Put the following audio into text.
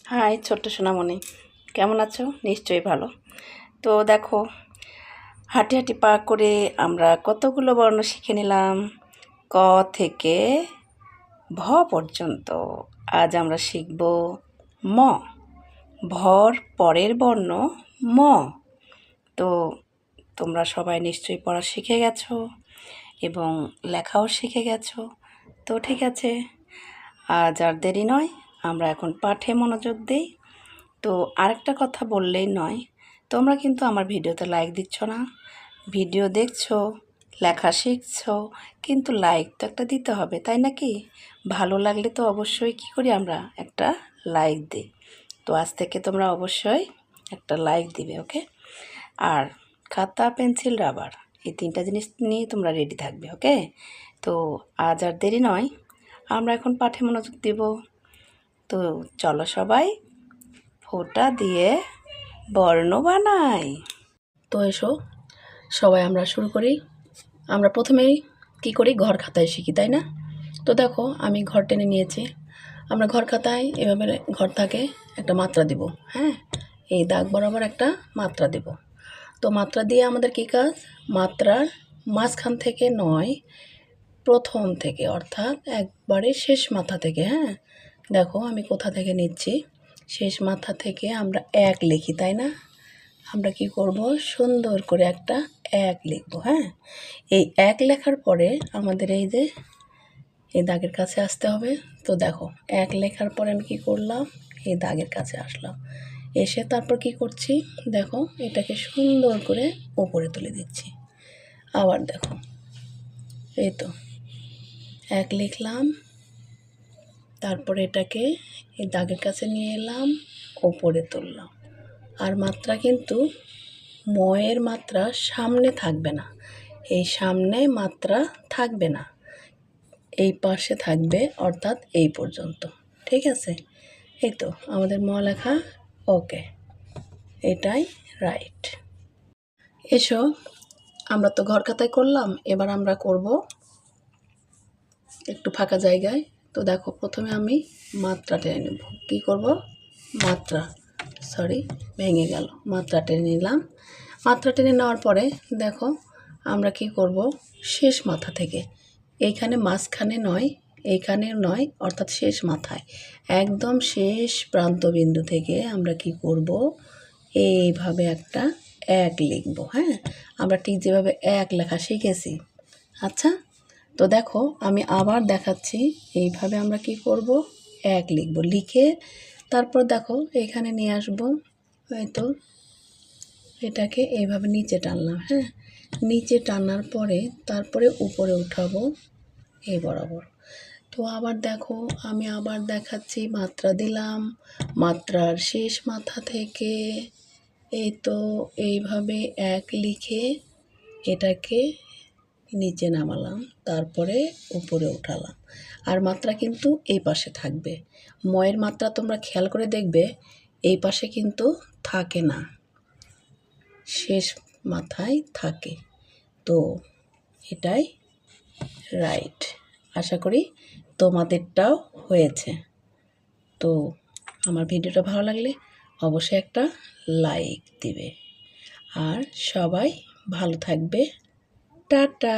High ছোট্ট সোনামণি, কেমন আছো? নিশ্চয়ই ভালো। তো দেখো, হাঁটি হাঁটি পা করে আমরা কতগুলো বর্ণ শিখে নিলাম, ক থেকে ভ পর্যন্ত। আজ আমরা শিখব ম। ভর পরের বর্ণ ম। তো তোমরা সবাই নিশ্চয়ই পড়া শিখে গেছো এবং লেখাও শিখে গেছো। তো ঠিক আছে, আজ আর দেরি নয়, আমরা এখন পাঠে মনোযোগ দিই। তো আরেকটা কথা বললেই নয়, তোমরা কিন্তু আমার ভিডিওতে লাইক দিচ্ছ না। ভিডিও দেখছো, লেখা শিখছো, কিন্তু লাইক তো একটা দিতে হবে, তাই নাকি? ভালো লাগলে তো অবশ্যই কী করি আমরা, একটা লাইক দিই। তো আজ থেকে তোমরা অবশ্যই একটা লাইক দিবে, ওকে? আর খাতা, পেন্সিল, রাবার, এই তিনটা জিনিস নিয়ে তোমরা রেডি থাকবে, ওকে? তো আজ আর দেরি নয়, আমরা এখন পাঠে মনোযোগ দেব। তো চলো সবাই ফোঁটা দিয়ে বর্ণ বানাই। তো এসো সবাই আমরা শুরু করি। আমরা প্রথমেই কি করি, ঘর খাতায় শিখি, তাই না? তো দেখো, আমি ঘর টেনে নিয়েছি। আমরা ঘর খাতায় এভাবে ঘর থাকে একটা মাত্রা দেব, হ্যাঁ, এই দাগ বরাবর একটা মাত্রা দেব। তো মাত্রা দিয়ে আমাদের কী কাজ, মাত্রার মাঝখান থেকে নয়, প্রথম থেকে, অর্থাৎ একবারে শেষ মাথা থেকে, হ্যাঁ। দেখো আমি কোথা থেকে নিচ্ছি, শেষ মাথা থেকে আমরা এক লিখি, তাই না? আমরা কি করব, সুন্দর করে একটা এক লিখব, হ্যাঁ। এই এক লেখার পরে আমাদের এই যে এই দাগের কাছে আসতে হবে। তো দেখো, এক লেখার পরে আমি কী করলাম, এই দাগের কাছে আসলাম, এসে তারপর কি করছি, দেখো এটাকে সুন্দর করে উপরে তুলে দিচ্ছি। আবার দেখো, এই তো এক লিখলাম, তারপরে এটাকে এই দাগের কাছে নিয়ে এলাম, ওপরে তুললাম। আর মাত্রা কিন্তু ময়ের মাত্রা সামনে থাকবে না, এই সামনে মাত্রা থাকবে না, এই পাশে থাকবে, অর্থাৎ এই পর্যন্ত, ঠিক আছে? এই তো আমাদের ম লেখা ওকে, এটাই রাইট। এসো, আমরা তো ঘর খাতায় করলাম, এবার আমরা করব একটু ফাঁকা জায়গায়। তো দেখো, প্রথমে আমি মাত্রা টেনে নেব। কী করব, মাত্রা, সরি ভেঙে গেল, মাত্রা টেনে নিলাম। মাত্রা টেনে নেওয়ার পরে দেখো আমরা কি করব, শেষ মাথা থেকে, এইখানে মাঝখানে নয়, এইখানে নয়, অর্থাৎ শেষ মাথায়, একদম শেষ প্রান্তবিন্দু থেকে আমরা কি করব, এইভাবে একটা এক লিখব, হ্যাঁ। আমরা ঠিক যেভাবে এক লেখা শিখেছি। আচ্ছা, তো দেখো আমি আবার দেখাচ্ছি, এইভাবে আমরা কি করব, এক লিখব, লিখে তারপর দেখো এখানে নিয়ে আসব, হয়তো এটাকে এইভাবে নিচে টানলাম, হ্যাঁ। নিচে টানার পরে তারপরে উপরে উঠাবো এই বরাবর। তো আবার দেখো, আমি আবার দেখাচ্ছি, মাত্রা দিলাম, মাত্রার শেষ মাথা থেকে এই তো এইভাবে এক লিখে এটাকে নিচে নামালাম, তারপরে উপরে উঠালাম। আর মাত্রা কিন্তু এই পাশে থাকবে। ময়ের মাত্রা তোমরা খেয়াল করে দেখবে, এই পাশে কিন্তু থাকে না, শেষ মাথায় থাকে। তো এটাই রাইট। আশা করি তোমাদেরটাও হয়েছে। তো আমার ভিডিওটা ভালো লাগলে অবশ্যই একটা লাইক দিবে। আর সবাই ভালো থাকবে। টাটা।